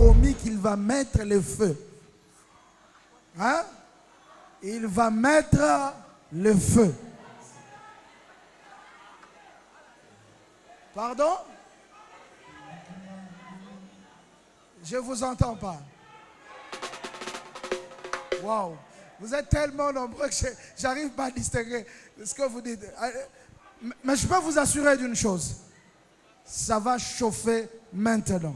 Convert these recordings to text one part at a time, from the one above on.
promis qu'il va mettre le feu. Hein? Il va mettre le feu. Pardon? Je ne vous entends pas. Wow. Vous êtes tellement nombreux que j'arrive pas à distinguer ce que vous dites. Mais je peux vous assurer d'une chose. Ça va chauffer maintenant.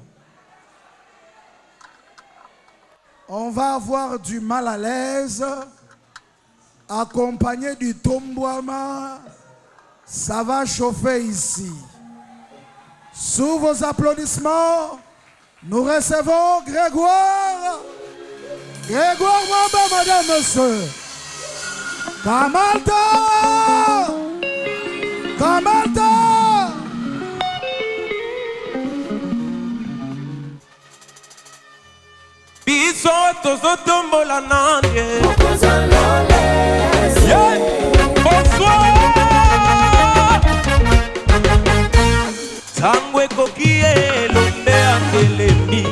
On va avoir du mal à l'aise, accompagné du tombouama. Ça va chauffer ici. Sous vos applaudissements, nous recevons Grégoire. Grégoire Mwamba, madame, monsieur. Kamalta! Kamalta! Biso tozotombola nanye. Bonsoir. Tangwe kokie londe atelemi.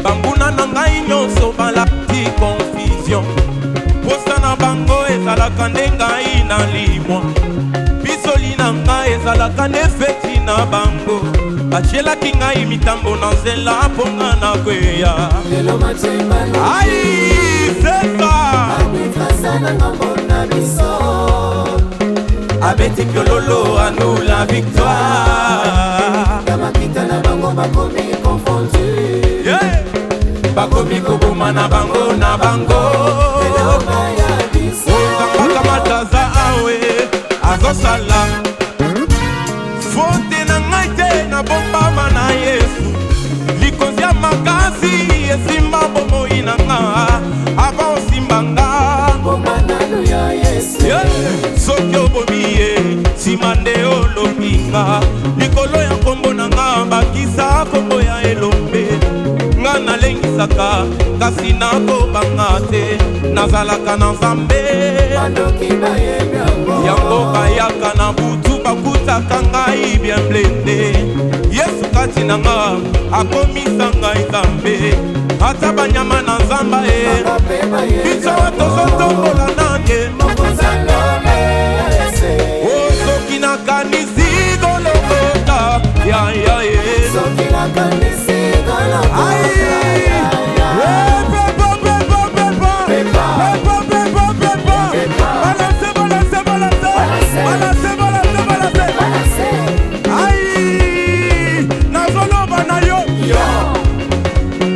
Bambuna nangai nyonso balati confusion. Posta na bango ezalaka nde ngai na limwa. Bisoli na ngai ezalaka nde feti na bango. Bachelaki ngai mitambo na nzela mponga na kweya. Aïe, c'est ça. Abeti Piololo à nous la victoire. Kamakita na bango bakomi confondu. Yeah. Bakomi koboma na bango na bango. Kamataza awe azosala. Fonte na ngai te na bomba mana Yesu. Likozia makasi esimba bomoi na nga. Ava osimbanga bomba nanu ya Yesu. Soki obomiye simande olobinga. Likolo ya kombo na nga bakisa kombo ya elombe. Nga nalengisaka kasi nakobanga te. Nazalaka na Nzambe yango bayaka na butu bakutaka ngai bien blende. Yesu kati na nga akomisa ngai Nzambe. Ata banyama na nzamba biso tozotombola nanye. Soki nakanisi golokota ya ya ye. Soki nakanisi golokota ya ya. Pepa pepa pepa. Pepa pepa pepa pepa. Balance balance balance. Balance balance balance. Aïe. Nazoloba na yo. Yo.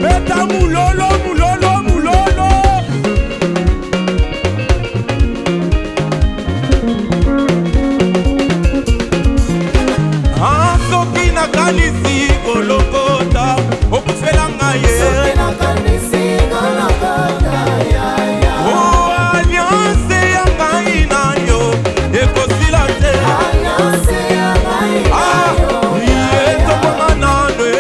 Beta mulolo mulolo mulolo. Soki nakanisi golokota okufela ngai ye. Soki nakanisi golokota ya ya. Oh, alliance ya ngai na yo ekosila te. Alliance ya ngai na yo. Iye tokoma nane.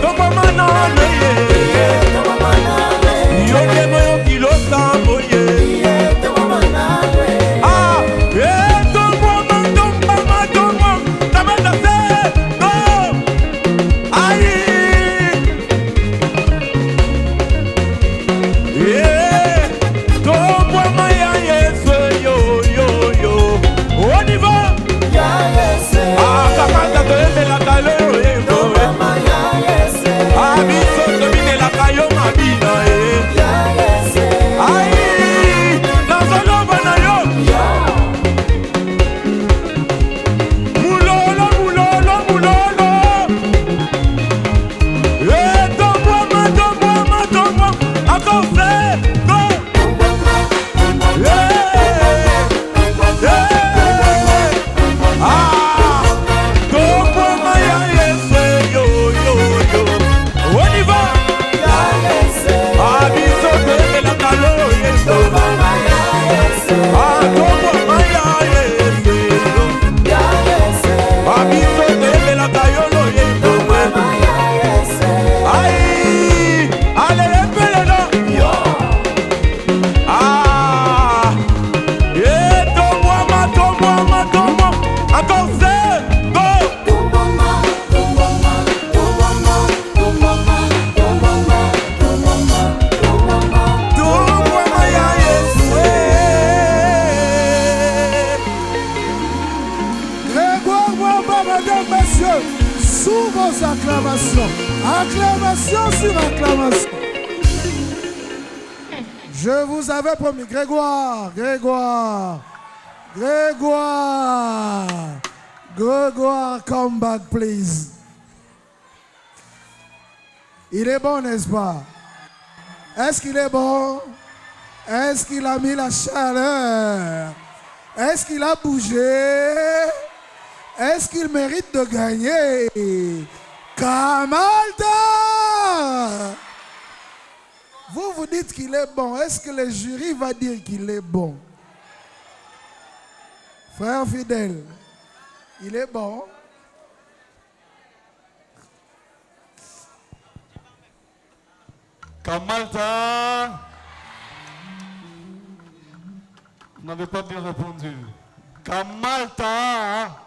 Tokoma nane. Iye tokoma nane. Yo demo yo kilo sambo ye. Iye tokoma nane. fois, mesdames, messieurs, sous vos acclamations. Acclamation sur acclamation. Je vous avais promis, Grégoire, come back, please. Il est bon, n'est-ce pas? Est-ce qu'il est bon? Est-ce qu'il a mis la chaleur? Est-ce qu'il a bougé? Est-ce qu'il mérite de gagner? Kamalta! Vous dites qu'il est bon. Est-ce que le jury va dire qu'il est bon? Frère fidèle, il est bon. Kamalta, vous n'avez pas bien répondu. Kamalta,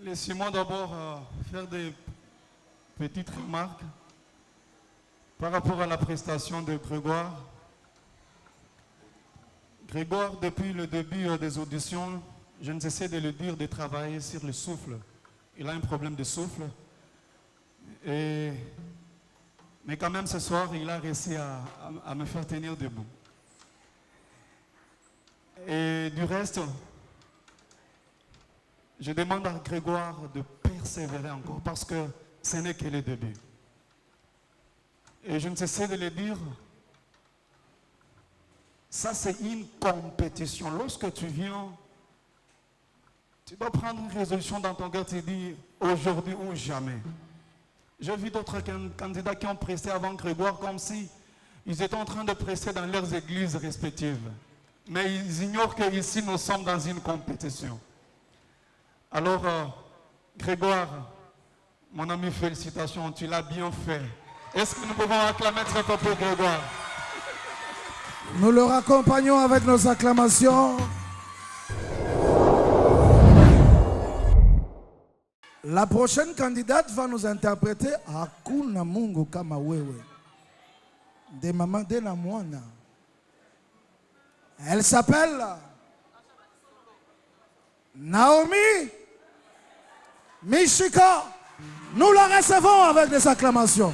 laissez-moi d'abord faire des petites remarques par rapport à la prestation de Grégoire. Grégoire, depuis le début des auditions, je ne cessais de le dire, de travailler sur le souffle. Il a un problème de souffle. Mais quand même, ce soir, il a réussi à me faire tenir debout. Et du reste, je demande à Grégoire de persévérer encore parce que ce n'est que le début. Et je ne cessais de le dire, ça c'est une compétition. Lorsque tu viens, tu dois prendre une résolution dans ton cœur, tu dis aujourd'hui ou jamais. J'ai vu d'autres candidats qui ont pressé avant Grégoire comme si ils étaient en train de presser dans leurs églises respectives. Mais ils ignorent qu'ici nous sommes dans une compétition. Alors, Grégoire, mon ami, félicitations, tu l'as bien fait. Est-ce que nous pouvons acclamer très fort pour Grégoire? Nous le raccompagnons avec nos acclamations. La prochaine candidate va nous interpréter Hakuna Mungu Kama Wewe de Maman de la Moana. Elle s'appelle Naomi Mishika. Nous la recevons avec des acclamations.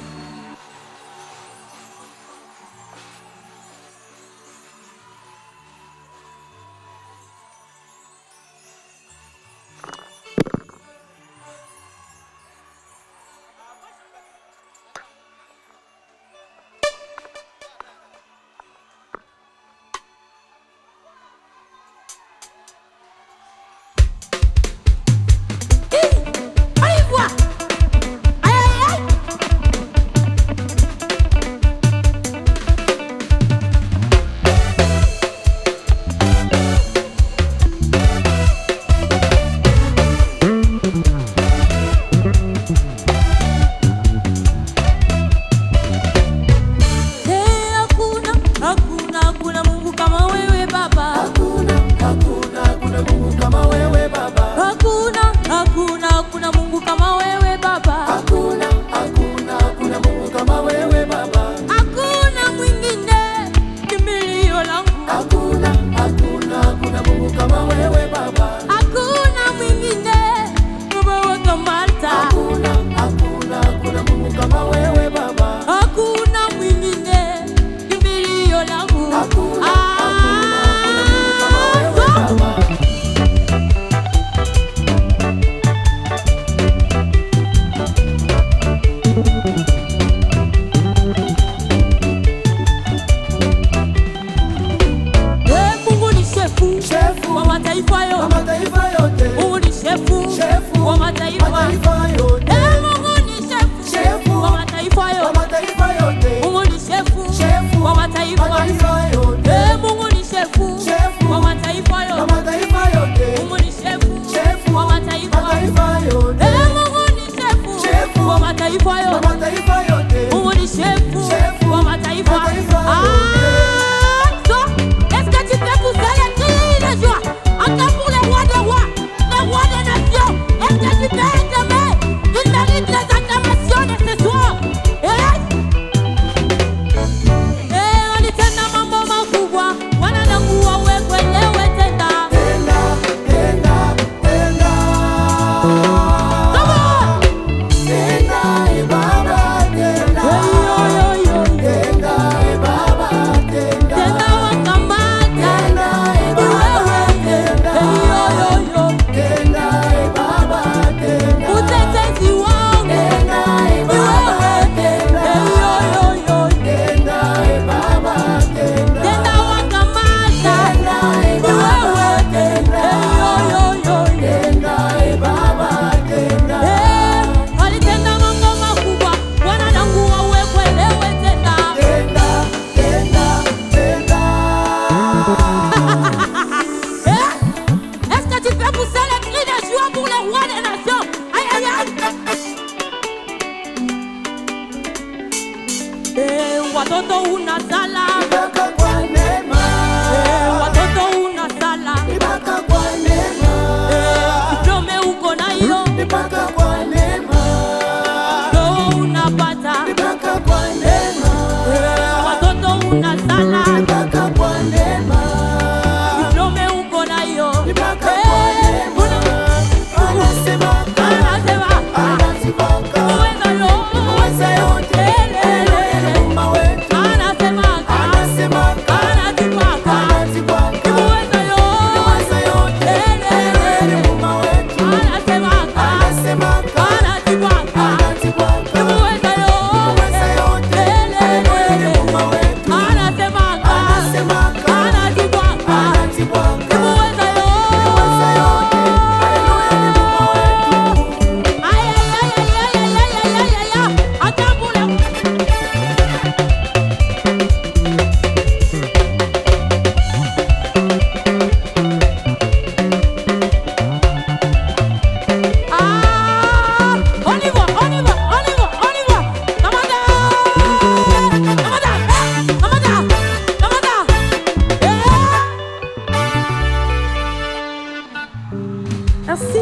merci.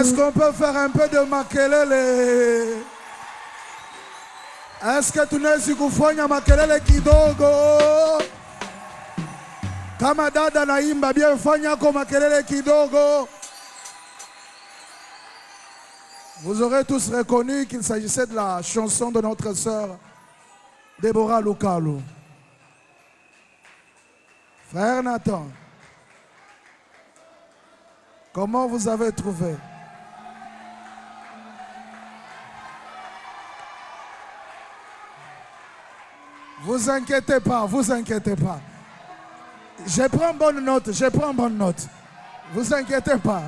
Est-ce qu'on peut faire un peu de makelele? Est-ce que tunaweza kufanya makelele kidogo? Kama dada naimba bien, fanya kwa makelele kidogo. Vous aurez tous reconnu qu'il s'agissait de la chanson de notre sœur Déborah Lukalu. Frère Nathan, comment vous avez trouvé? Vous inquiétez pas, vous inquiétez pas. Je prends bonne note, je prends bonne note. Vous inquiétez pas.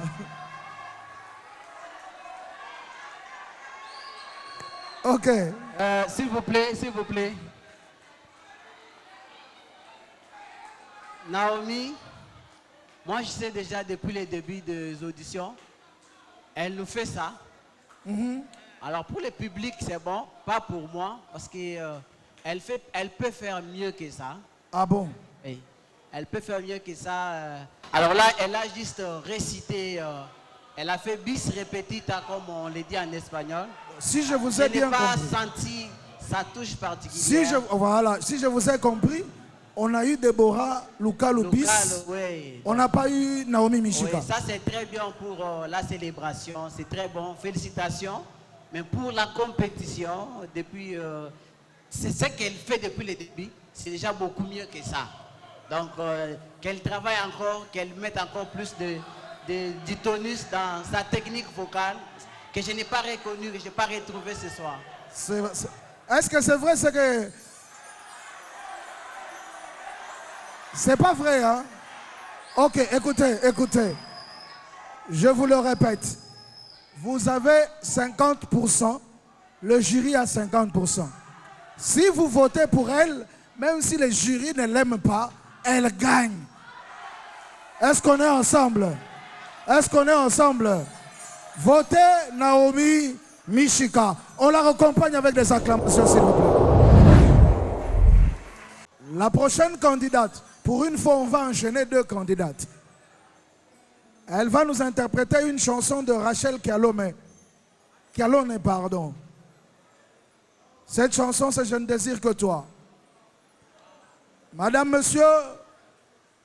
Ok. S'il vous plaît, s'il vous plaît. Naomi, moi je sais déjà depuis le début des auditions, elle nous fait ça. Alors pour le public c'est bon, pas pour moi, parce que elle peut faire mieux que ça. Ah bon? Oui. Elle peut faire mieux que ça. Alors là, elle a juste récité, elle a fait bis repetita comme on le dit en espagnol. Si je vous ai bien compris. Je n'ai pas senti sa touche particulière. Si je vous ai compris, on a eu Déborah Lukalu bis. Oui. On n'a pas eu Naomi Mishika. Oui, ça c'est très bien pour la célébration, c'est très bon, félicitations. Mais pour la compétition, depuis, c'est ce qu'elle fait depuis le début, c'est déjà beaucoup mieux que ça. Donc qu'elle travaille encore, qu'elle mette encore plus du tonus dans sa technique vocale que je n'ai pas reconnu, que je n'ai pas retrouvé ce soir. Est-ce que c'est vrai, c'est que... C'est pas vrai, hein? Ok, écoutez. Je vous le répète. Vous avez 50%, le jury a 50%. Si vous votez pour elle, même si le jury ne l'aime pas, elle gagne. Est-ce qu'on est ensemble? Est-ce qu'on est ensemble? Votez Naomi Mishika. On la raccompagne avec des acclamations, s'il vous plaît. La prochaine candidate, pour une fois, on va enchaîner 2 candidates. Elle va nous interpréter une chanson de Rachel Kialone. Cette chanson, c'est Je ne désire que toi. Madame, monsieur,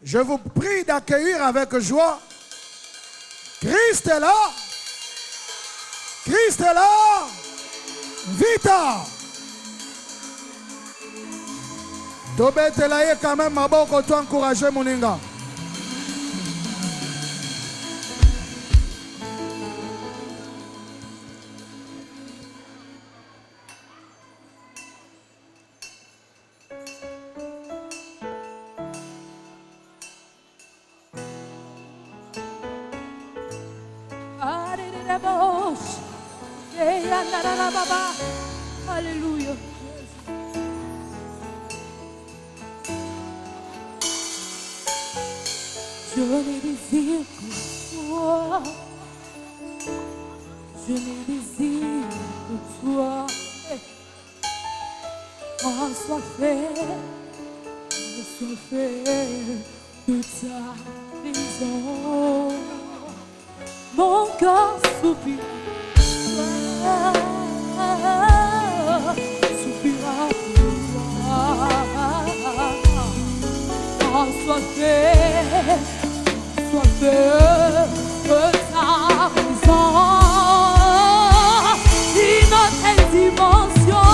je vous prie d'accueillir avec joie. Christ est là. Christ est là. Vita. Tobetelaye quand même maboko to encourager moninga. Alléluia. Je ne désire que toi. Je ne désire que toi. Sois fait de ta prison. Mon corps soupire. Soupira pour toi. Sois fait de ta présence. Une autre dimension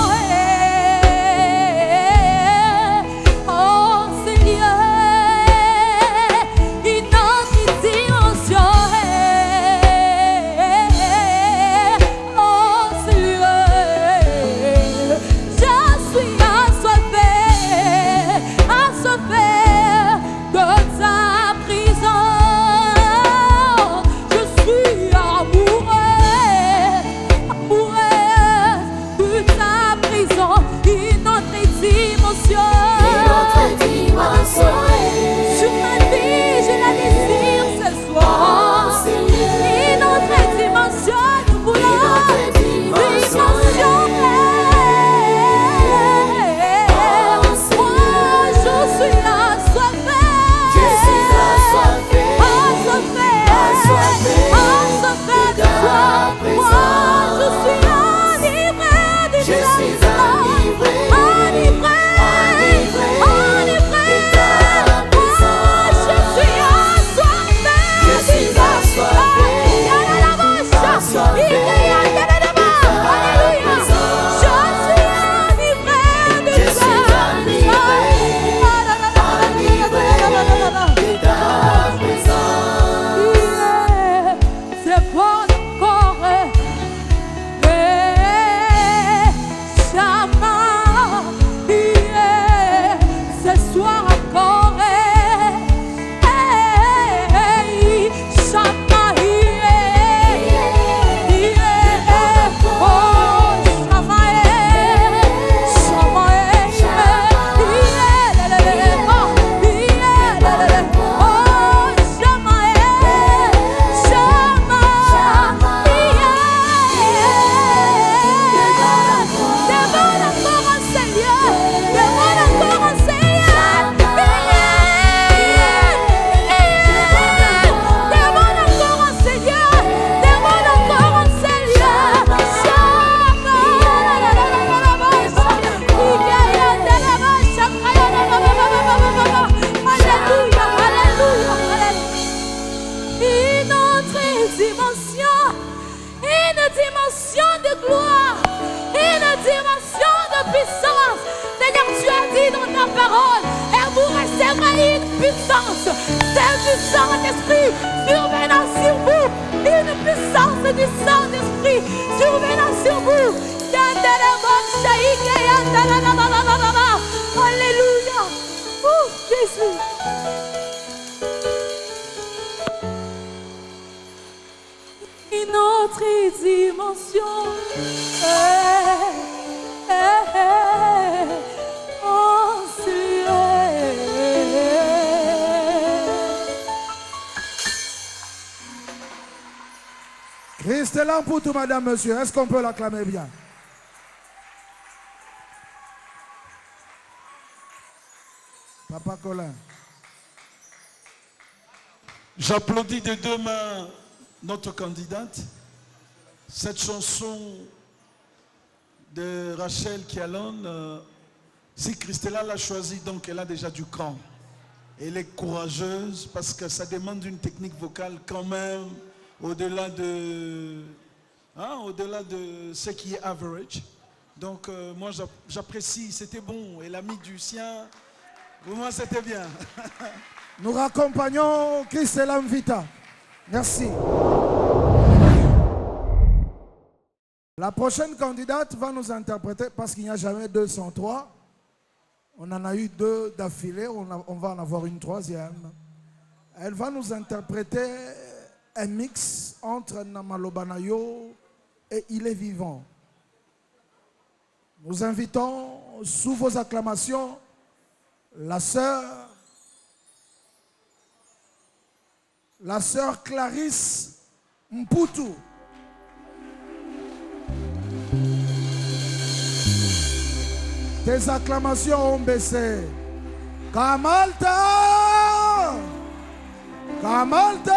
oh Seigneur, une autre dimension oh Seigneur, je suis assoiffé de ta prison. Je suis amoureux de ta prison. Une autre dimension. Sur ma vie, je la désire ce soir. Une autre dimension, nous voulons dimension. Moi, je suis assoiffé. puissance du Saint-Esprit survenant sur vous. Une puissance du Saint-Esprit survenant sur vous. Alléluia. Oh, Jésus. Une autre dimension. Oh, Christ est là pour tout, madame, monsieur. Est-ce qu'on peut l'acclamer bien? Papa Colin. J'applaudis de deux mains notre candidate. Cette chanson de Rachel Kialon, si Christella l'a choisie, donc elle a déjà du cran. Elle est courageuse parce que ça demande une technique vocale quand même au-delà de ce qui est average. Donc moi j'apprécie, c'était bon. Elle a mis du sien. Pour moi c'était bien. Nous raccompagnons Christella Mvita. Merci. La prochaine candidate va nous interpréter, parce qu'il n'y a jamais 203. On en a eu 2 d'affilée, on va en avoir une 3e. Elle va nous interpréter un mix entre Namalobanayo et Il est vivant. Nous invitons, sous vos acclamations, la sœur Clarisse Mputu. Tes acclamations ont baissé. Kamalta! Kamalta!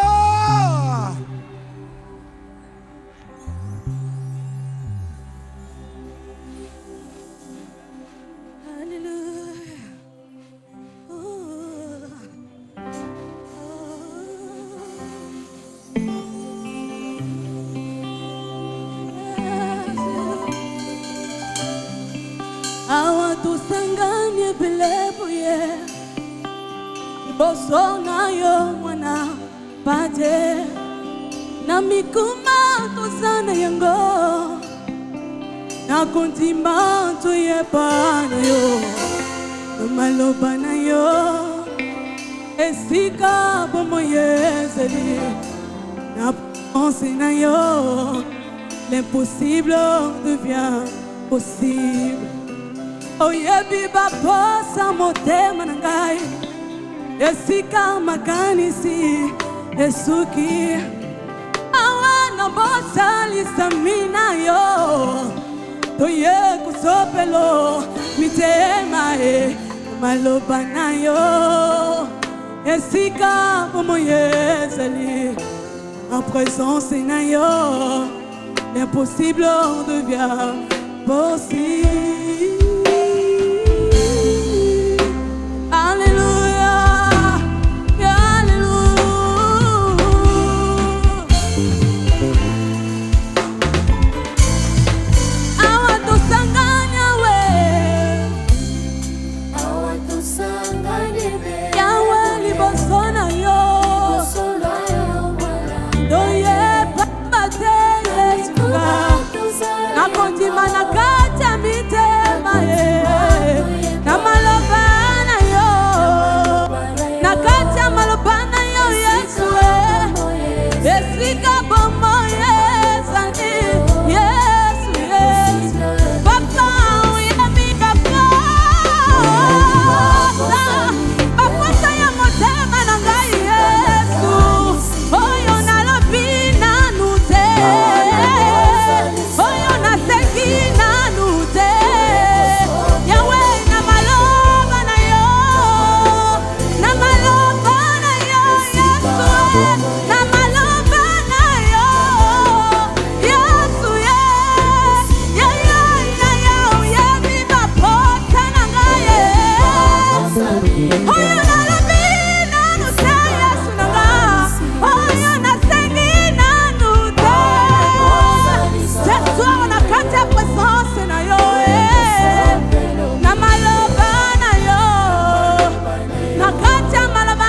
Awatusanganye bilebuye bosona yo mwana pate na mikuma tosana yango na kontima toyepana yo maloba na yo esika bomoyezeli na pensée na yo l'impossible devient possible. Oyebi baposa motema nangai esika makanisi esuki awana bosa lisamina yo toye kusopelo mitema maloba na yo esika momoyezeli en présence na yo l'impossible devient possible. Malaba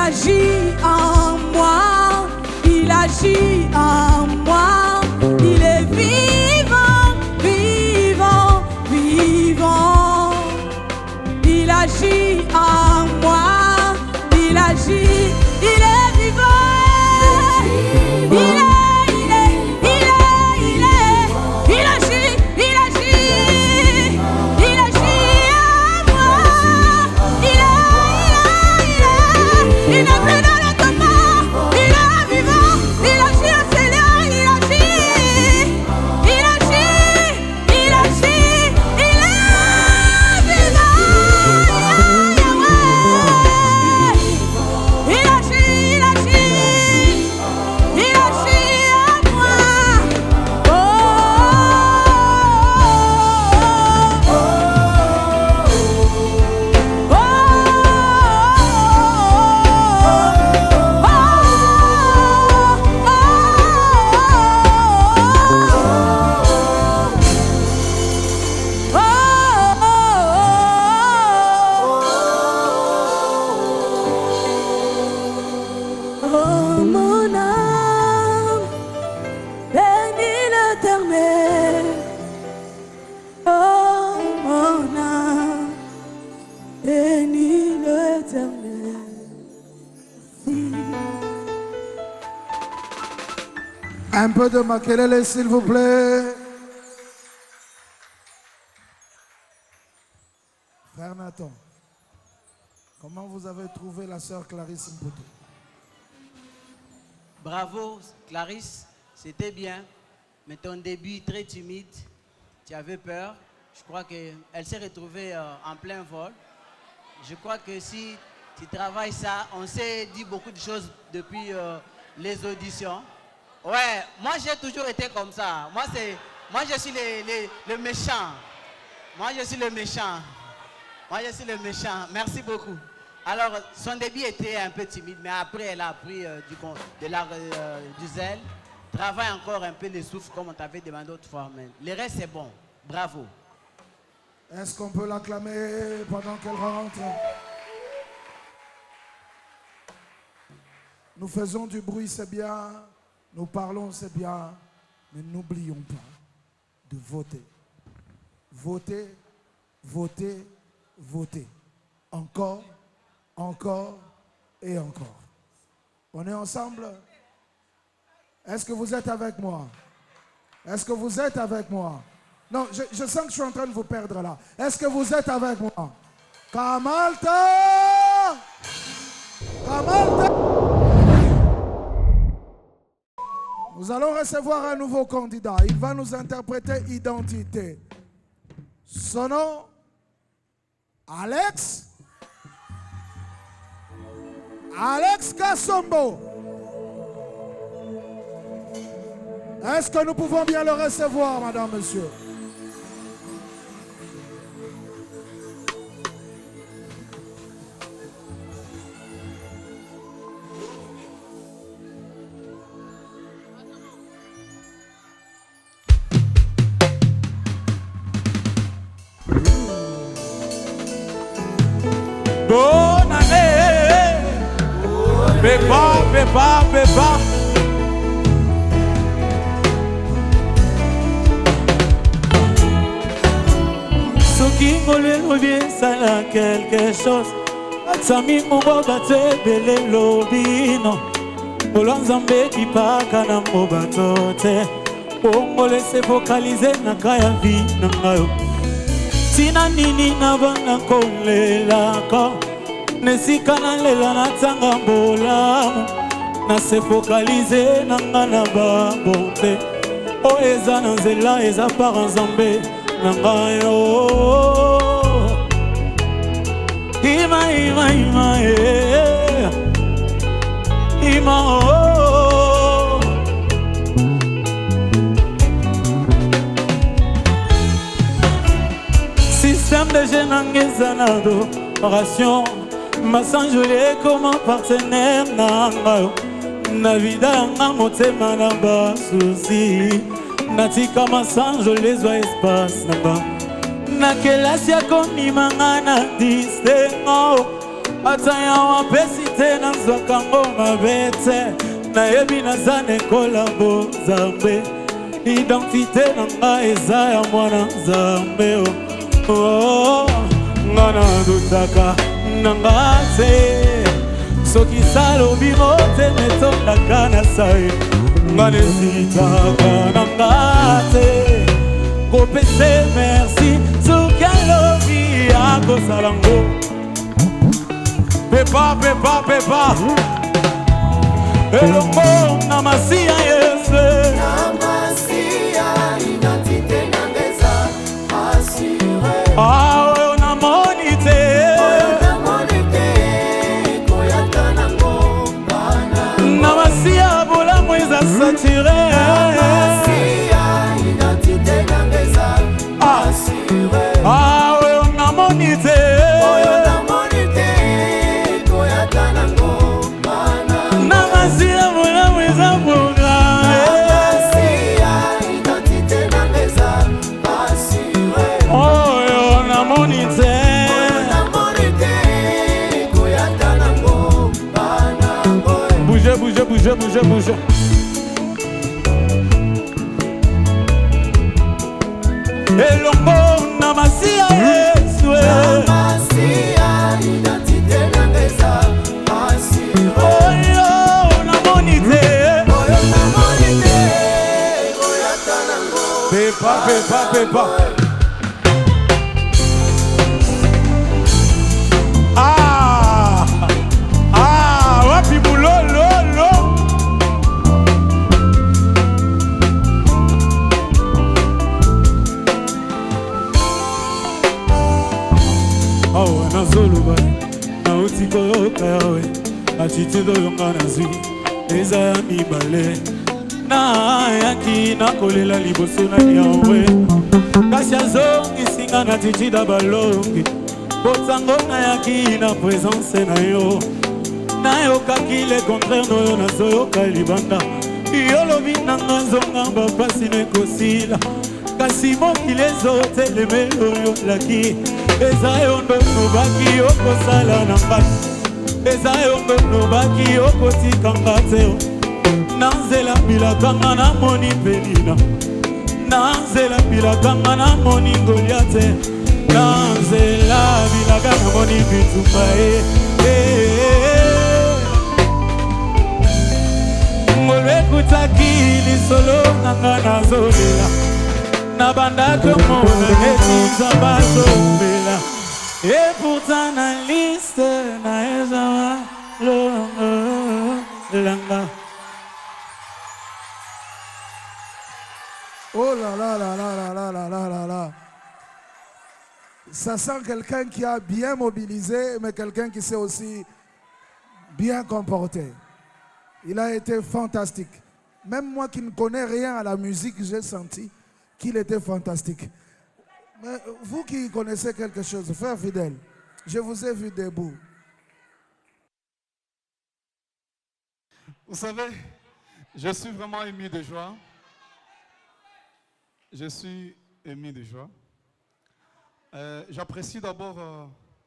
agit en moi, il agit en moi, il est vivant, vivant, vivant. Il agit en moi, il agit, il est vivant. Un peu de makelele, s'il vous plaît. Frère Nathan, comment vous avez trouvé la sœur Clarisse Mputu? Bravo Clarisse, c'était bien, mais ton début très timide, tu avais peur. Je crois qu'elle s'est retrouvée en plein vol. Je crois que si tu travailles ça, on s'est dit beaucoup de choses depuis les auditions. Ouais, moi j'ai toujours été comme ça. Moi je suis le méchant. Moi je suis le méchant. Moi je suis le méchant. Merci beaucoup. Alors son début était un peu timide, mais après elle a pris du zèle. Travaille encore un peu les souffles comme on t'avait demandé autrefois. Mais le reste c'est bon. Bravo. Est-ce qu'on peut l'acclamer pendant qu'elle rentre? Nous faisons du bruit, c'est bien. Nous parlons, c'est bien. Mais n'oublions pas de voter. Voter, voter, voter. Encore, encore et encore. On est ensemble? Est-ce que vous êtes avec moi? Est-ce que vous êtes avec moi? Non, je sens que je suis en train de vous perdre là. Est-ce que vous êtes avec moi? Kamalta! Kamalta! Nous allons recevoir un nouveau candidat. Il va nous interpréter identité. Son nom, Alex Kassombo. Est-ce que nous pouvons bien le recevoir, madame, monsieur? Bonne année, Pépa, Pépa, Pépa. Soki ngolelo biensala quelque chose. Atsami mungo bate bele lobino. Olonzambe kipaka na mbobatote. Ongole se focaliser na kaya vi na ngayo. Tina nini na bana kolela ko nesika na lela na tanga mbolamu na se focaliser na ngana ba bonte o eza na nzela eza par nzambe na ngayo ima ima ima ima système de génangeza na adoration masanjole comme partenaire nanga na vida yanga motema na basusi natika masanjole zwa espace nanga na kelasi ya komimanga na distengo ataya wapesi te nazwaka ngo mabe te nayebi naza na ekola Nzambe identité na ngai eza ya mwana Nzambe nga nadutaka na nga te soki salobi motema etondaka na sai nga nezitaka na nga te kopese merci soki alobi akosala ngo pepa elongo na masiya Yesu oyo namoni te na masiya bolamu eza sature oyo namoni te na masiya bolamu eza boga oyo namoni te bouge elongo na masiya Yesu oyo namoni te pepa wapi bulololo awa nazoloba nauti koyoka yawe attitude oyo nga nazwi eza ya mibale nayaki nakolela liboso na yawe kasi azongisinga na titida balongi potango nayaki na présence na yo nayokaki le contraire noyo nazoyoka libanda yolobi nanga nzonga bapasi nekosila kasi mokili ezotelemeli oyo laki eza yo ndonobaki okosala na ngai eza yo ndonobaki okotikanga te na nzela bilakanga namoni penina na nzela bilakanga namoni ngolia te na nzela bilaka namoni bitumba ngolo ekutaki lisolo nanga nazolela na bandako mona neti Nzambe azombela et pourtant na liste na ezama langa. Oh là là là là là là là là là là. Ça sent quelqu'un qui a bien mobilisé, mais quelqu'un qui s'est aussi bien comporté. Il a été fantastique. Même moi qui ne connais rien à la musique, j'ai senti qu'il était fantastique. Mais vous qui connaissez quelque chose, frère fidèle, je vous ai vu debout. Vous savez, je suis vraiment ému de joie. Je suis ému de joie. J'apprécie d'abord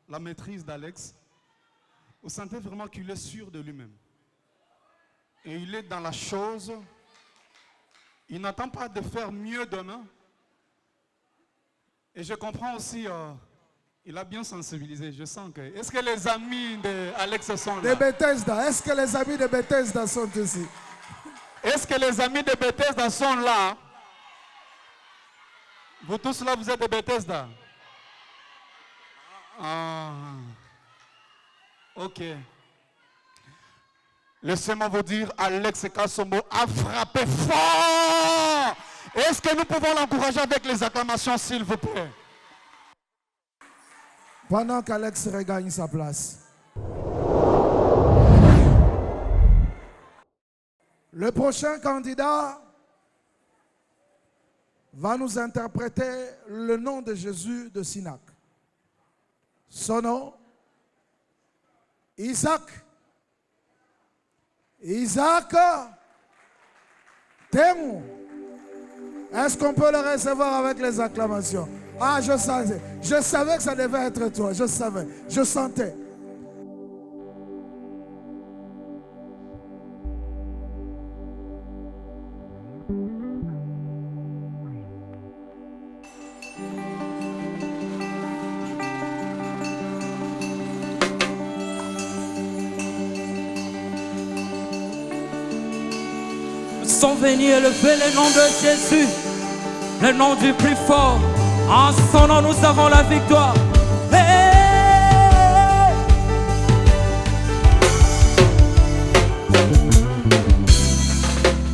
la maîtrise d'Alex. Vous sentez vraiment qu'il est sûr de lui-même. Et il est dans la chose. Il n'attend pas de faire mieux demain. Et je comprends aussi, il a bien sensibilisé. Je sens que... Est-ce que les amis d'Alex sont là? De Bethesda. Est-ce que les amis de Bethesda sont ici? Est-ce que les amis de Bethesda sont là? Vous tous là, vous êtes de Bethesda? Ah. Ok. Laissez-moi vous dire, Alex Kasombo a frappé fort. Est-ce que nous pouvons l'encourager avec les acclamations, s'il vous plaît? Pendant qu'Alex regagne sa place. Le prochain candidat va nous interpréter le nom de Jésus de Sinac. Son nom, Isaac. Isaac Temu. Est-ce qu'on peut le recevoir avec les acclamations? Ah, je savais que ça devait être toi, je savais, je sentais. sont venus élever le nom de Jésus, le nom du plus fort. En son nom, nous avons la victoire. Hey!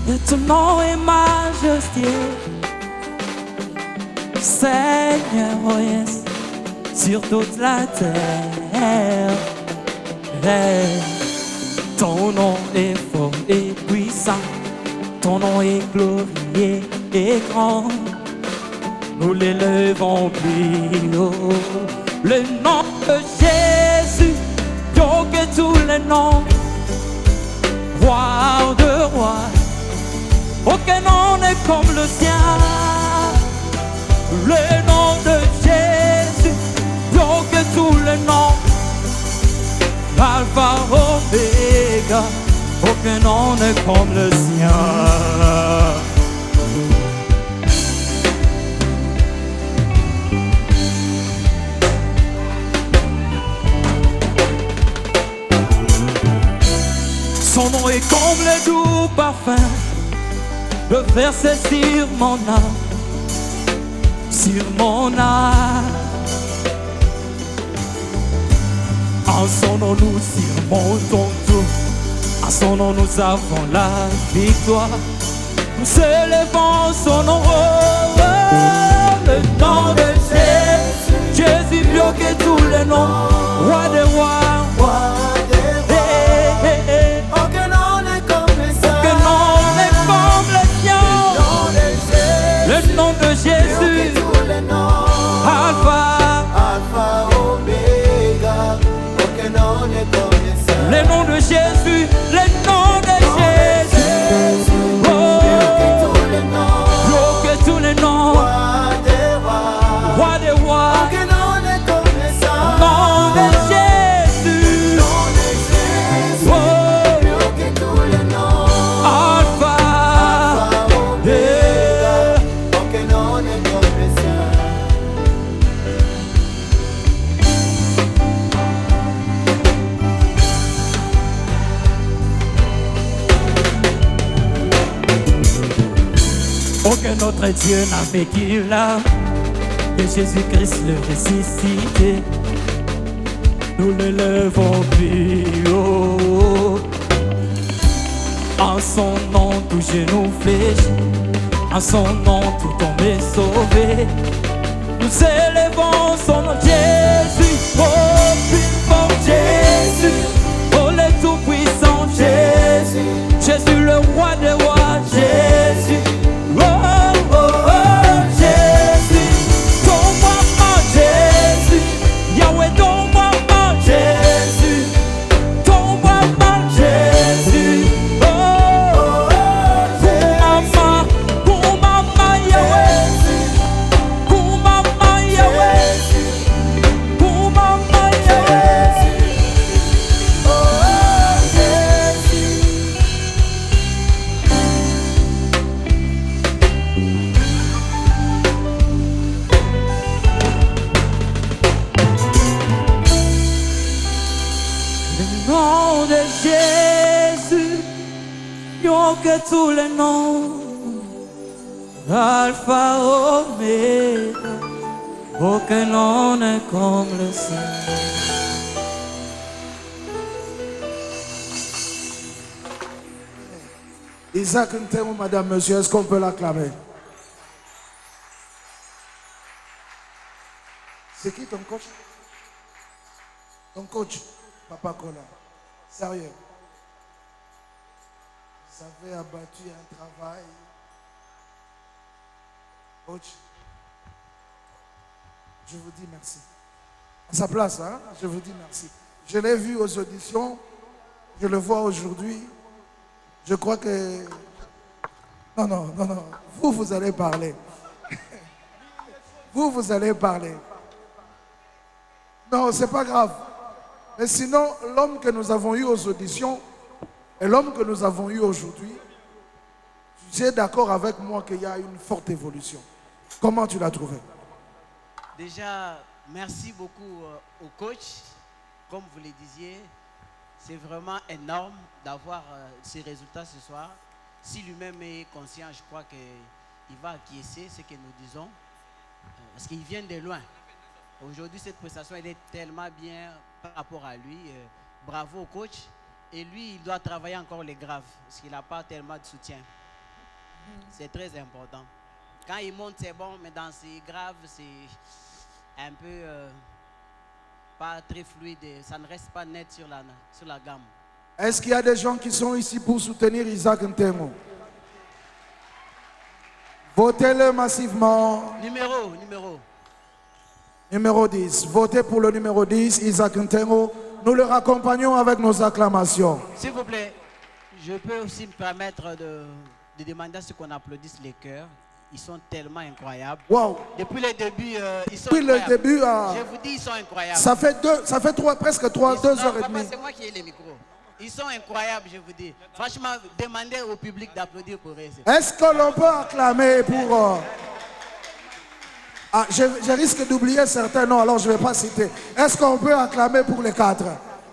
Et ton nom est majestueux, Seigneur, oh yes, sur toute la terre. Hey. Ton nom est fort et puissant, ton nom est glorieux et grand. Nous l'élevons plus haut. Le nom de Jésus, plus haut que tous les noms. Roi de rois, aucun nom n'est comme le sien. Le nom de Jésus, plus haut que tous les noms. Alpha, Omega, aucun nom n'est comme le sien. Son nom est comme le doux parfum, le verset sur mon âme, sur mon âme. En son nom nous surmontons tout, en son nom nous avons la victoire. Nous élevons son nom, oh, oh, le nom de Jésus. Jésus plus haut que tous les noms, roi des rois, roi des rois. Hey, hey, hey. Aucun nom n'est comme le sien. Aucun nom n'est comme le sien. Le nom de Jésus, Plus haut que tous les noms. Alpha, Alpha, Oméga. Aucun nom n'est comme le sien. le nom de Jésus, le nom de Jésus. Oh, Plus haut que tous les noms. plus haut que tous les noms, Roi des rois. roi des rois. Aucun nom n'est comme le sien. Nom de Jésus, Nom de Jésus. oh, Plus haut que tous les noms. Alpha, Alpha, Oméga. yeah. Aucun nom n'est comme le sien. Aucun autre Dieu n'a fait qu'il a, que Jésus-Christ le ressuscité. Nous le levons plus haut. En son nom tout genou fléchit, en son nom tout homme est sauvé. Nous élevons son nom Jésus, oh plus fort Jésus, oh le tout puissant Jésus, Jésus le roi des rois Jésus. Oh, oh, oh, Jésus, ton maman Jésus, Yahweh ton maman Jésus, ton maman Jésus. Oh, oh, oh, pour maman Yahweh, pour maman Yahweh, pour maman Yahweh. Le nom de Jésus, plus haut que tous les noms. Alpha, Oméga, aucun nom n'est comme le sien. Isaac Ntemo, madame, monsieur, est-ce qu'on peut l'acclamer? C'est qui ton coach? Ton coach, Papa Kola. Sérieux. Vous avez abattu un travail. Coach, je vous dis merci. À sa place, hein? Je vous dis merci. Je l'ai vu aux auditions. Je le vois aujourd'hui. Je crois que... Non, non, non, non. Vous allez parler. Vous allez parler. Non, c'est pas grave. Mais sinon, l'homme que nous avons eu aux auditions et l'homme que nous avons eu aujourd'hui, tu es d'accord avec moi qu'il y a une forte évolution. Comment tu l'as trouvé? Déjà, merci beaucoup au coach. Comme vous le disiez, c'est vraiment énorme d'avoir ces résultats ce soir. si lui-même est conscient, je crois qu'il va acquiescer ce que nous disons. Parce qu'il vient de loin. Aujourd'hui, cette prestation, elle est tellement bien par rapport à lui. Bravo au coach. Et lui, il doit travailler encore les graves. Parce qu'il n'a pas tellement de soutien. C'est très important. Quand il monte, c'est bon. Mais dans ces graves, c'est un peu pas très fluide. Ça ne reste pas net sur la gamme. Est-ce qu'il y a des gens qui sont ici pour soutenir Isaac Ntengo? Votez-le massivement. Numéro 10. Votez pour le numéro 10, Isaac Ntengo. Nous le raccompagnons avec nos acclamations. S'il vous plaît, je peux aussi me permettre de demander à ce qu'on applaudisse les chœurs. Ils sont tellement incroyables. Wow. Depuis le début, ils sont Depuis incroyables. le début, je vous dis, ils sont incroyables. Ça fait presque 2 heures et demie. C'est moi qui ai les micros. Ils sont incroyables, je vous dis. Franchement, demandez au public d'applaudir pour eux. Est-ce que l'on peut acclamer pour... je risque d'oublier certains noms, alors je ne vais pas citer. Est-ce qu'on peut acclamer pour les 4?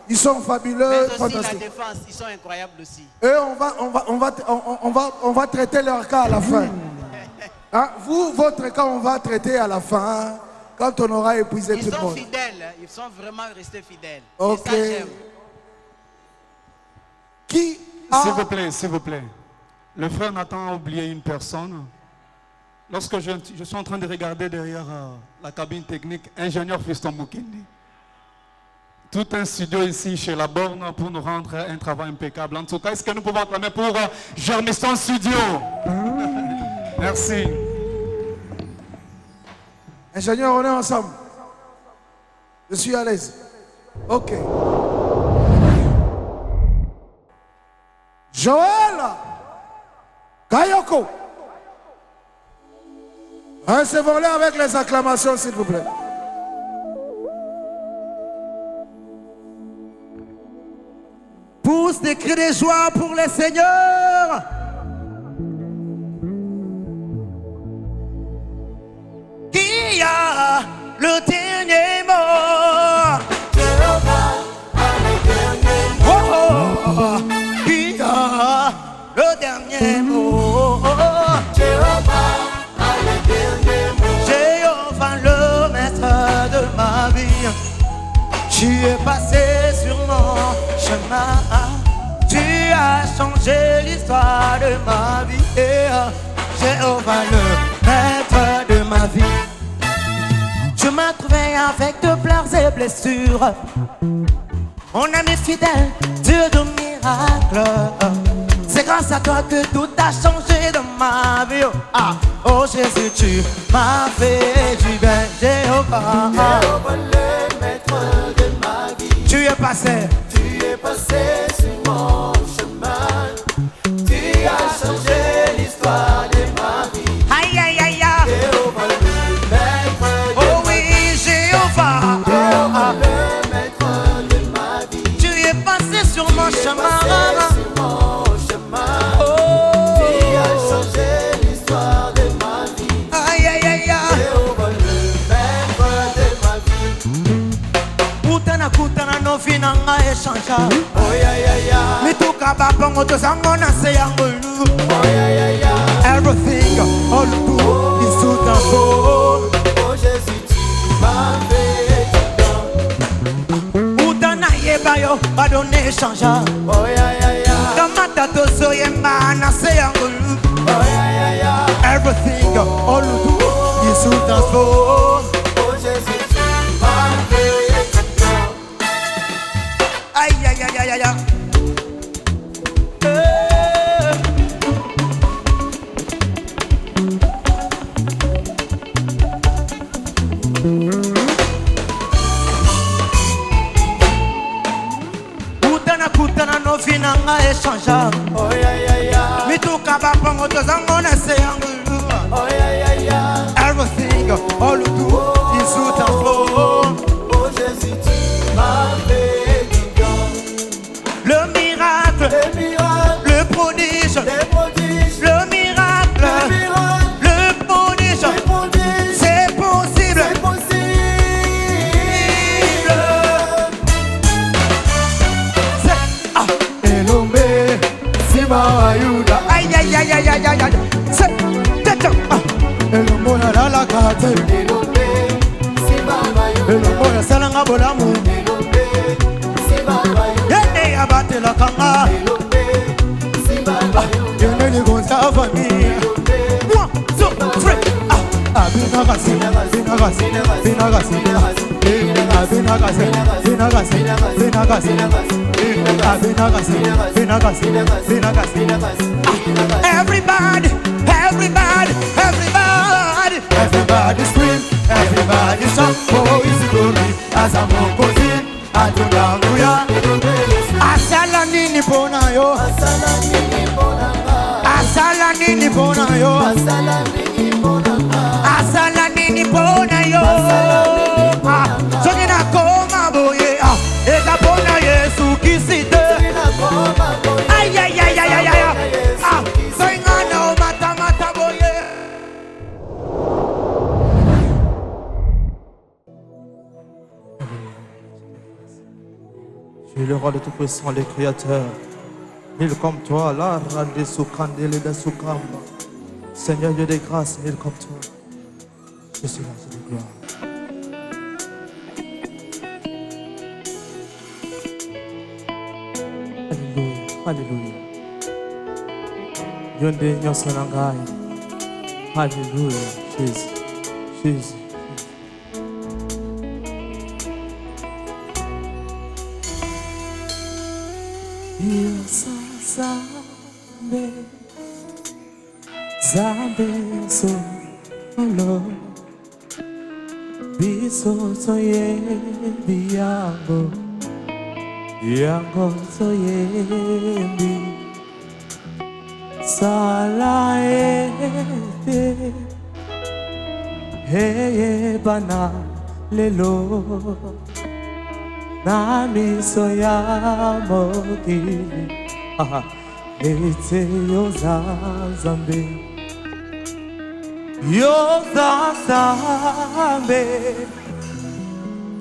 Ils sont fabuleux, mais aussi fantastiques. la défense, ils sont incroyables aussi. Eux, on va traiter leur cas à la fin. Hein? Vous, votre cas, on va traiter à la fin, quand on aura épuisé tout le monde. Ils sont fidèles, ils sont vraiment restés fidèles. Ok. Et ça, j'aime. Qui S'il vous plaît. Le frère Nathan a oublié une personne. Lorsque je suis en train de regarder derrière la cabine technique, ingénieur Fiston Mukindi. Tout un studio ici chez La Borne pour nous rendre un travail impeccable. En tout cas, est-ce que nous pouvons acclamer pour Germiston Studio? Merci. Ingénieur, on est ensemble. Je suis à l'aise. Ok. Joël Kayoko. Recevons-le avec les acclamations, s'il vous plaît. Pousse des cris de joie pour les seigneurs. Qui a le dernier mot? Qui a le dernier mot? Jéhovah, le maître de ma vie. Tu es passé sur mon chemin. Tu as changé l'histoire de ma vie. Jéhovah, le maître de ma vie. Je me trouvais avec de pleurs et blessures. Mon ami fidèle, Dieu de miracles. C'est grâce à toi que tout a changé dans ma vie. Oh Jésus, tu m'as fait du bien. Jéhovah, le maître de ma vie. tu es passé sur mon chemin. Tu as changé l'histoire de ma vie. Aïe aïe aïe aïe. Jéhovah, le maître de Oh oui, Jéhovah, le maître de ma vie. tu es passé sur mon chemin. Sur mon chemin. Tu as changé l'histoire de ma vie. Aïe aïe aïe aïe. Jéhovah, le maître de ma vie. Kutana kutana no finanga eshanja. Oh ya ya ya. Mituka babango tozango na se yangolu. Oh ya ya ya. Everything, all you do is to the phone. Oh Jésus, tu m'as fait du bien. Kutana yebayo badone eshanja. Oh ya ya ya. Kamata tozo yemba na se yangolu. Oh ya ya ya. Everything, all you do is to the phone. Oh Jésus, tu m'as fait du bien. Aïe aïe aïe aïe aïe. Kutana no finanga eshanja. Oh ya ya ya. Mituka babango tozango na se yangulu. Oh ya ya ya. Everything, all you do is to the phone. Oh Jésus, tu m'as fait du bien. Le miracle, Les miracles, le prodige, les prodiges, le miracle, les miracles, le prodige, les prodiges, c'est possible. c'est possible. C'est- ah. Elombe, Simba Ayuda. Aïe aïe aïe aïe aïe aïe aïe. C'est tête. elombo na lalaka te elombo ya salanga bolamu Yende ya batelaka nga. yende likonza famille 1, 2, 3. abinakasi binakasi binakasi abinakasi binakasi binakasi abinakasi binakasi binakasi Everybody, everybody, everybody. everybody scream everybody shout for his glory azamokozi atundanguya asala nini pona yo asala nini pona yo Asala nini pona yo. Soki nakoma boye. Eza pona Yesu Kisite. Aïe aïe aïe aïe aïe. Soinga na mata mata boye. Tu es le roi de tout puissant, le créateur. Nul comme toi, la rande soukandele da soukamba. Seigneur Dieu des grâces, nul comme toi. Je suis là, je te gloire. Alléluia, alléluia. Yonde nyonso na ngai. Alléluia, Jésus, Jésus. Zambe, Zambe solo, biso soye biango, biango soye bi, sala ete, heye bana lelo. Nami soya mokili Ete yoza zambe Yoza zambe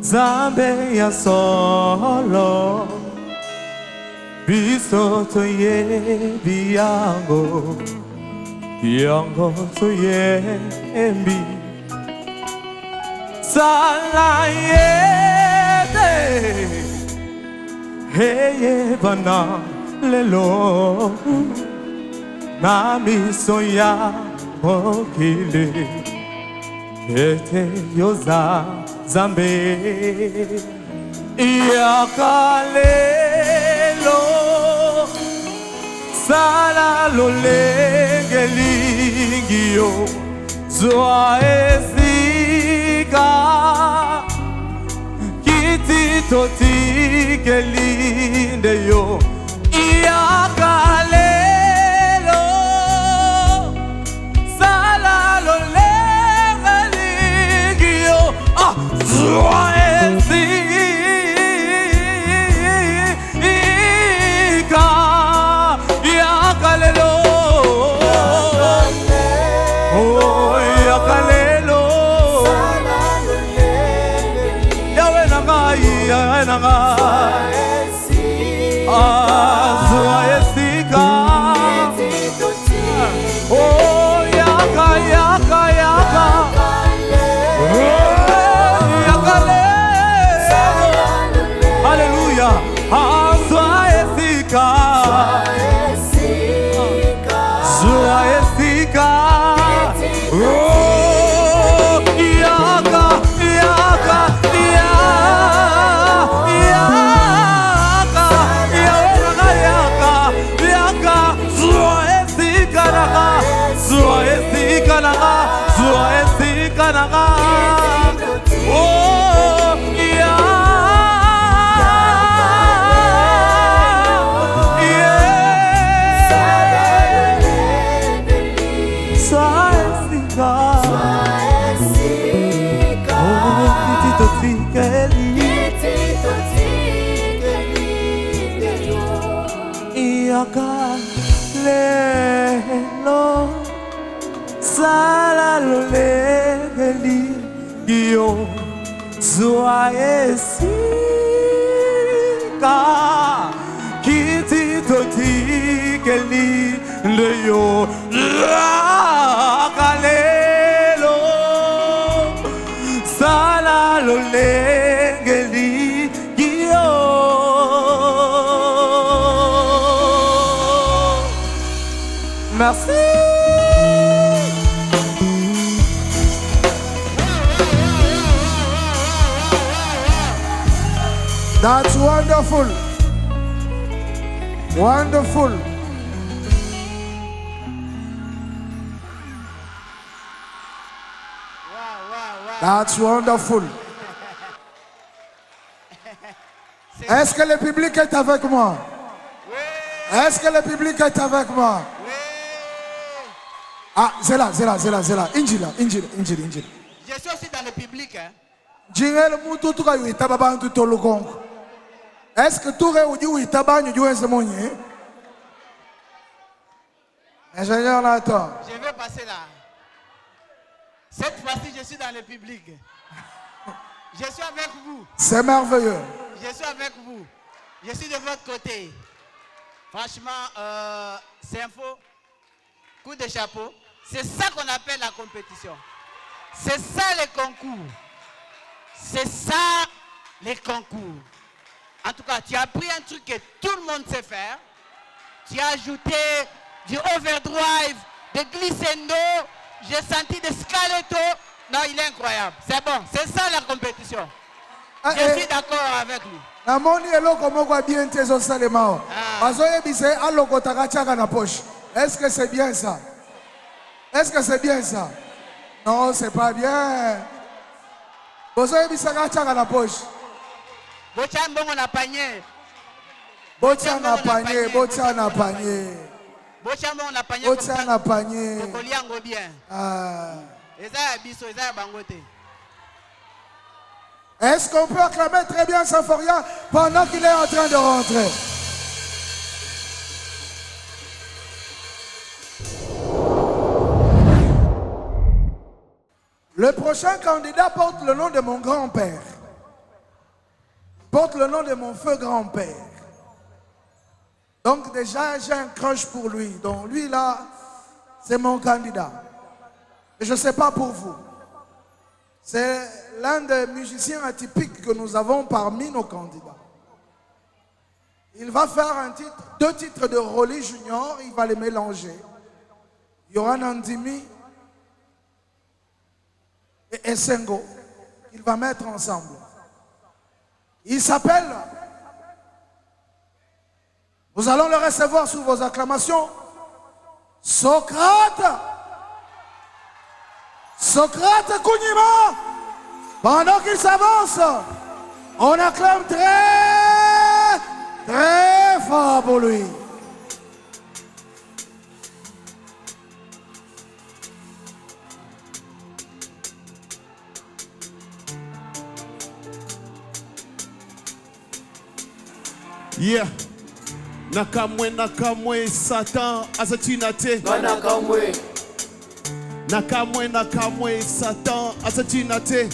Zambe ya solo Biso toye biango Biango toye embi Sala Heye bana lelo Nami soya mokile Ete yoza zambe Iyakalelo Sala lolengelingio Zoa esika Toti kelinde yo Iyakalelo Sala lo lengelingio Zwa esika Iyakalelo Oh Iyakalelo Yawe nanga Zwa esika Oh yaka yaka yaka Yakale Hallelujah Zwa esika Zwa esika Oh yaka yaka Oh, yeah, Lelo Sala lo legeli Yo Zwa esika Kiti toti keli Le yo Merci. That's wonderful. Wonderful. That's wonderful. Est-ce que le public est avec moi? Est-ce que le public est avec moi? Ah, c'est là. Injila. Je suis aussi dans le public. Hein. Est-ce que tout le monde est avec ingénieur Nathan. Je vais passer là. Cette fois-ci, je suis dans le public. Je suis avec vous. C'est merveilleux. Je suis avec vous. Je suis de votre côté. Franchement, c'est un faux coup de chapeau. C'est ça qu'on appelle la compétition. C'est ça les concours. C'est ça les concours. En tout cas, tu as pris un truc que tout le monde sait faire. Tu as ajouté du overdrive, de glissando. J'ai senti des scaletto. Non, il est incroyable. C'est bon. C'est ça la compétition. Je suis d'accord avec lui. Est-ce que c'est bien ça? Est-ce que c'est bien ça? Non, c'est pas bien. Vous avez mis ça dans la poche. Botian na panier. Botian na panier. Koliango bien. Est-ce qu'on peut acclamer très bien Symphoria pendant qu'il est en train de rentrer? Le prochain candidat porte le nom de mon grand-père. Porte le nom de mon feu grand-père. Donc déjà, j'ai un crush pour lui. Donc lui là, c'est mon candidat. Et je ne sais pas pour vous. C'est l'un des musiciens atypiques que nous avons parmi nos candidats. Il va faire deux titres de Rolly Junior, il va les mélanger. Il y aura Nandimi et Essengo qu'il va mettre ensemble. Il s'appelle, vous allons le recevoir sous vos acclamations, Socrate. Socrate Kounima. Pendant qu'il s'avance, on acclame très, très fort pour lui. Yeah. Nakamwe Satan asatinate. Nakamwe Satan asatinate.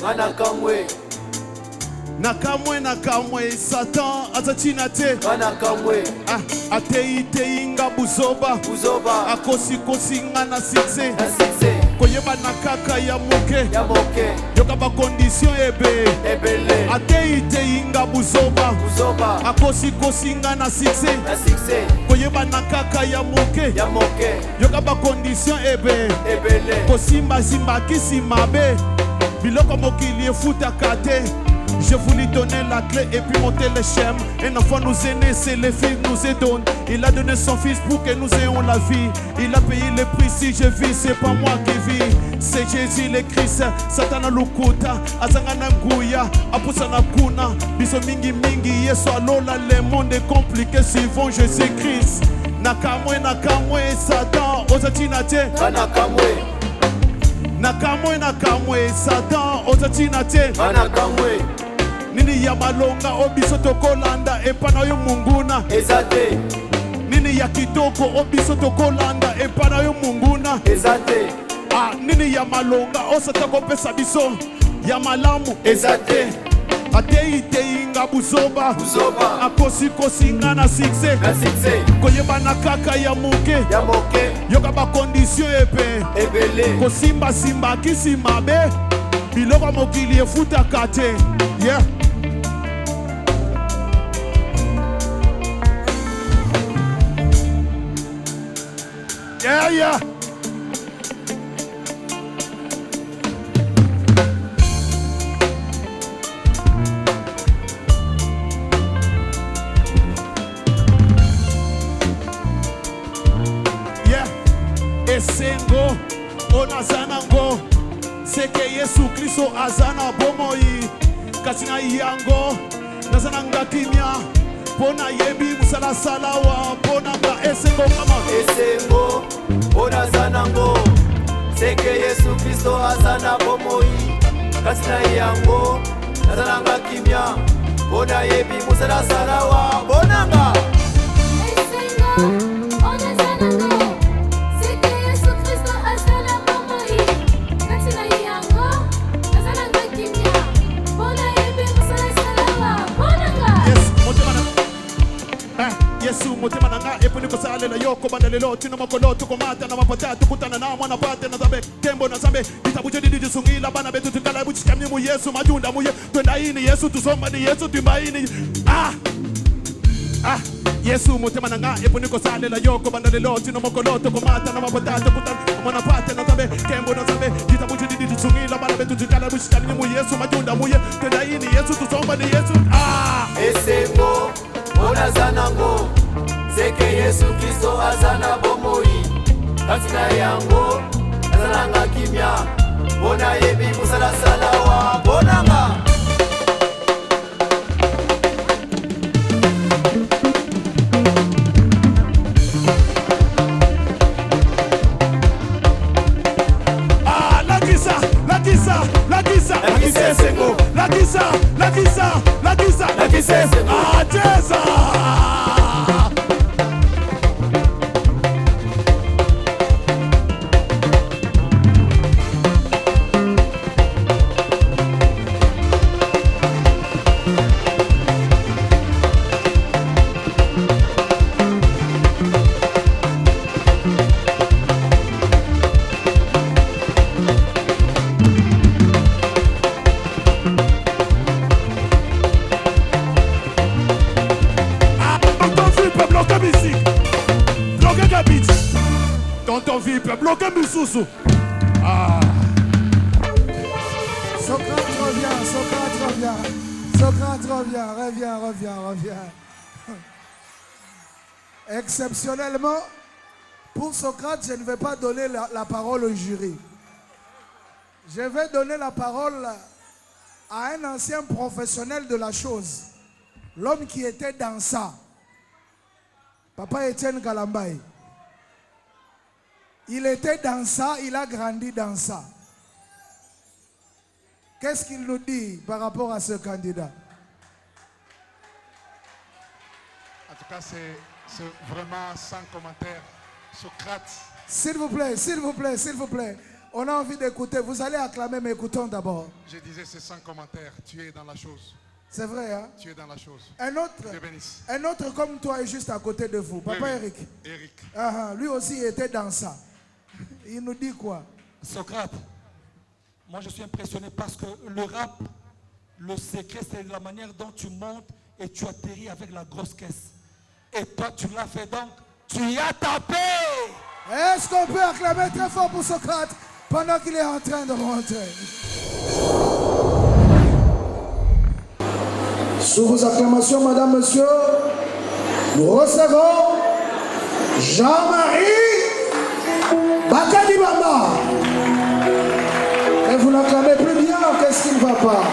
Nakamwe Satan asatinate. Atei nga buzoba. Akosi nga na sikse. Koyeba nakaka ya moke. Yoka ba condition ebele. Atei nga buzoba. Akosi nga na sikse. Koyeba nakaka ya moke. Yoka ba condition ebele. Kosimba kisimabe. Biloko mokili efuta kate. Je voulais donner la clé et puis monter les schèmes. Un enfant nous est né, c'est le fils nous est donné. Il a donné son fils pour que nous ayons la vie. Il a payé le prix si je vis, c'est pas moi qui vis. C'est Jésus le Christ, Satana lukuta, azangana nguya, apusana kuna, biso mingi mingi, yeso alola, le monde est compliqué, suivons Jésus-Christ. Nakamwe, Satan, ozatinate. Nakamwe, Satan, ozatinate. Nini ya malonga obiso tokolanda epana yo munguna. Ezate. Nini ya kitoko obiso tokolanda epana yo munguna. Ezate. Ah, nini ya malonga osatako pesa biso ya malamu. Ezate. Atei nga buzoba. Akosi nga na sikse. Koyeba na kaka ya moke. Yoka ba condition ebele. Kosimba kisimabe. Biloko mokili efuta kate. Yeah. Aïe. Esengo onazanango seke Yesu Kristo azana bomoi katina yango nazananga kimia pona yebi musalasala wa pona nga esengo kama esengo onazanango seke Yesu Kristo azana bomoi katina yango nazananga kimia pona yebi musalasala wa pona nga Yesu motema nanga epuni kosalela yoko bandalelo tino makolo tukomata na mapata tukutana na mwana pate na zambe tembo na zambe kitabu chedi disungila bana betu tukala buchikamni mu Yesu majunda mu twenda ini Yesu tusomba ni Yesu timbaini Yesu motema nanga epuni kosalela yoko bandalelo tino makolo tukomata na mapata tukutana na mwana pate na zambe tembo na zambe kitabu chedi disungila bana betu tukala buchikamni mu Yesu majunda mu twenda ini Yesu tusomba ni Yesu esengo onazanango seke Yesu Kristo azana bomoi katina yango azananga kimia bona yebi musalasala wa bonanga Reviens. Exceptionnellement, pour Socrate, je ne vais pas donner la parole au jury. Je vais donner la parole à un ancien professionnel de la chose. L'homme qui était dans ça. Papa Étienne Kalambaye. Il était dans ça, il a grandi dans ça. Qu'est-ce qu'il nous dit par rapport à ce candidat? En tout cas, c'est vraiment sans commentaire. Socrate. S'il vous plaît, s'il vous plaît, s'il vous plaît. On a envie d'écouter. Vous allez acclamer, mais écoutons d'abord. Je disais, c'est sans commentaire. Tu es dans la chose. C'est vrai, hein? Tu es dans la chose. Un autre comme toi est juste à côté de vous. Papa Eric. Eric. Lui aussi était dans ça. Il nous dit quoi? Socrate, moi je suis impressionné parce que le rap, le secret, c'est la manière dont tu montes et tu atterris avec la grosse caisse. Et toi, tu l'as fait donc, tu y as tapé. Est-ce qu'on peut acclamer très fort pour Socrate pendant qu'il est en train de rentrer? Sous vos acclamations, madame, monsieur, nous recevons Jean-Marie Bakadi Bamba. Et vous l'acclamez plus bien, qu'est-ce qui ne va pas?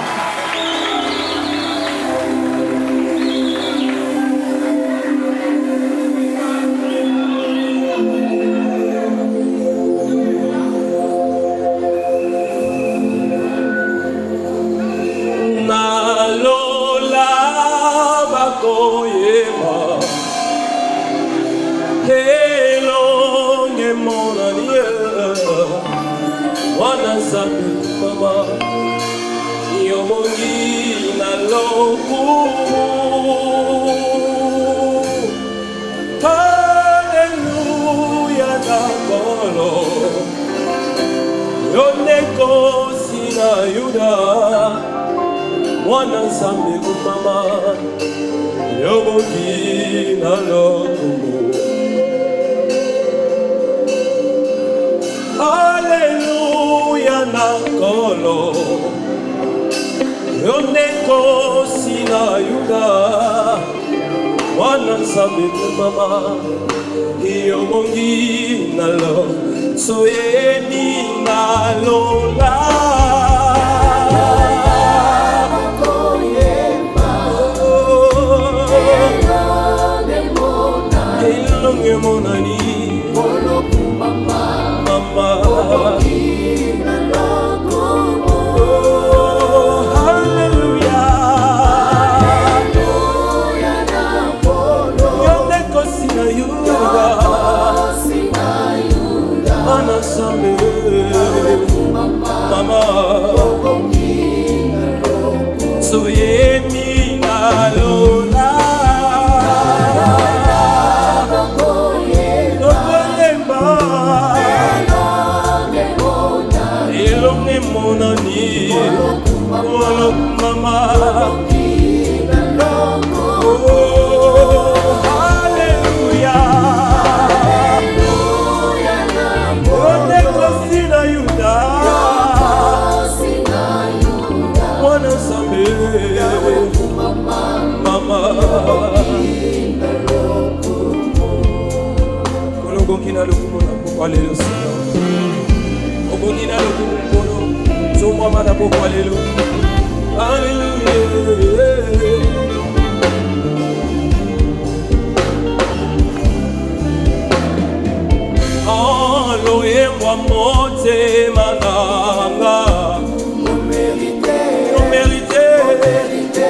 Mwana nzambe kumama yoboki na lokumu Yondekosi na Yuda Wana Nzambe mama Yobongi nalo Soyeni nalola Elonge monani Mama Mama, soyemi na lola, lokolemba, elonge monani, mama. Kina lukumono kukwalelo sino Obonina lukumono Sumwa mana kukwalelo Hallelujah Aloe mwa mote mananga No mérité No mérité No mérité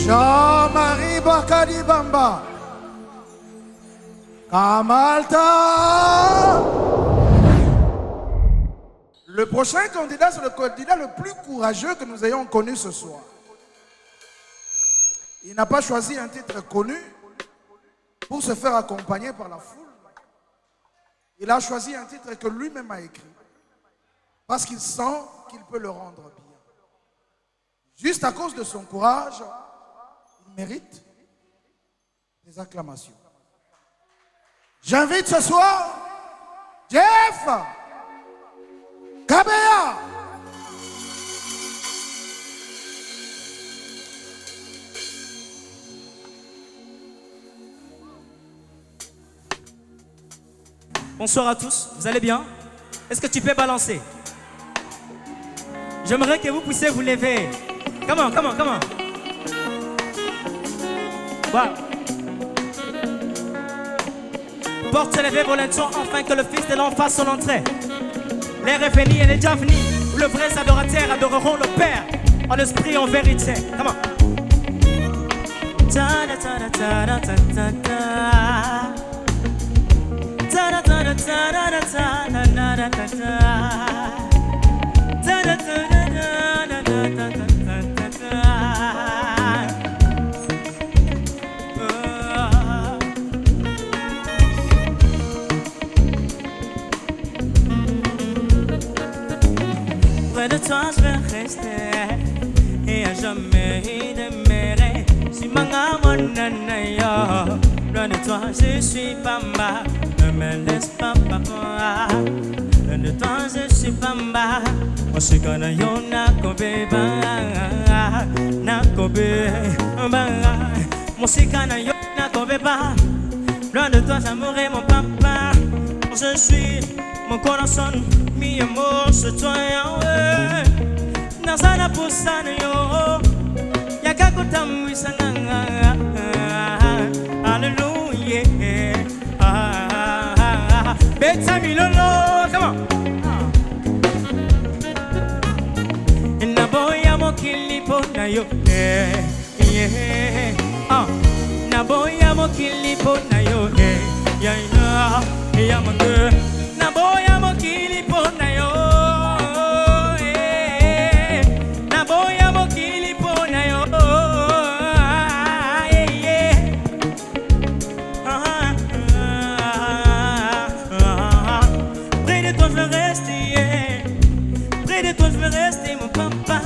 Jean-Marie Bakadi Bamba Kamalta. Le prochain candidat, c'est le candidat le plus courageux que nous ayons connu ce soir. Il n'a pas choisi un titre connu pour se faire accompagner par la foule. Il a choisi un titre que lui-même a écrit parce qu'il sent qu'il peut le rendre bien. Juste à cause de son courage, il mérite des acclamations. J'invite ce soir Jeff Kabea. Bonsoir à tous, vous allez bien? Est-ce que tu peux balancer? J'aimerais que vous puissiez vous lever. Come on, come on, come on. Wow. Porte lever vos lentons afin que le Fils de l'homme fasse son entrée. L'heure est finie, elle est déjà venue. Où les vrais adorateurs adoreront le Père en esprit et en vérité. Come on. Près de toi je vais rester et à jamais demeurer. Si manga monanayo, loin de toi je suis pas mal. Ne me laisse pas partir. Loin de toi je suis pas mal. Moshikana yo nakobe ba, nakobe ba. Moshikana yo nakobe ba. Loin de toi j'aimerais mon papa. Je suis mon corazon, mi amor, c'est toi Yahweh. Nazana pusana yo, yakakotamu isanga. Hallelujah. Betami lolo, come on. Naboya mokili pona yo, naboya mokili pona yo, Yamande, naboya mokili pona yo, naboya mokili pona yo, près de toi je veux rester, près de toi je veux rester mon papa,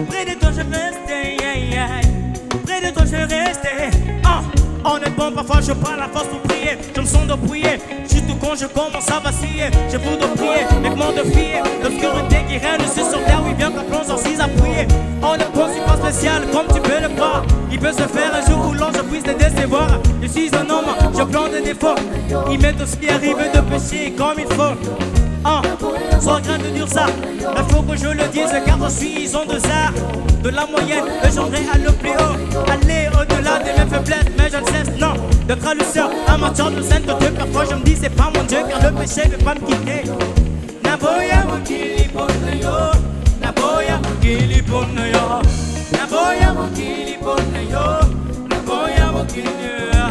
près de toi je veux rester, près de toi je veux rester. Honnêtement, parfois je prends la force pour prier. Je me sens de prier, juste quand je commence à vaciller. Je voudrais prier, mais comment de fier. L'obscurité qui règne sur terre, oui, bien qu'on plonge assise à prier. Honnêtement, c'est pas spécial, comme tu peux le voir. Il peut se faire un jour où l'ange puisse te décevoir. Je suis un homme, je plante des défauts. Il m'est aussi arrivé de pécher comme il faut. Sans crainte de dire ça, il faut que je le dise car je suis en deçà de la moyenne, j'aimerais aller au plus haut, aller au-delà de mes faiblesses, mais je ne cesse, non, d'être à l'usure, amateur de sainteté. Parfois je me dis c'est pas mon Dieu car le péché ne veut pas me quitter. Naboya mokili pona yo, naboya mokili pona yo, naboya mokili pona yo, naboya mokili pona yo.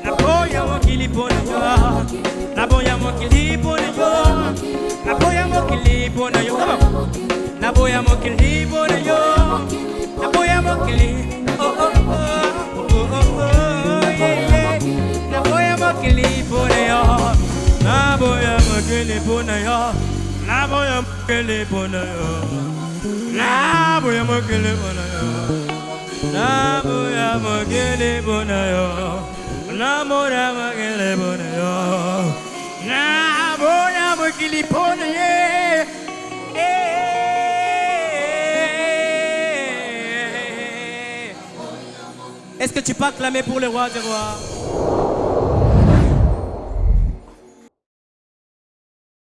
Naboya mokili pona yo, naboya mokili pona yo, naboya mokili pona yo, naboya mokili pona yo, naboya mokili, naboya mokili pona yo, naboya mokili pona yo, naboya mokili pona yo, naboya mokili pona yo, naboya mokili pona yo. Naboya mokili pona yo, naboya mokili pona yo. Est-ce que tu peux acclamer pour le roi des rois?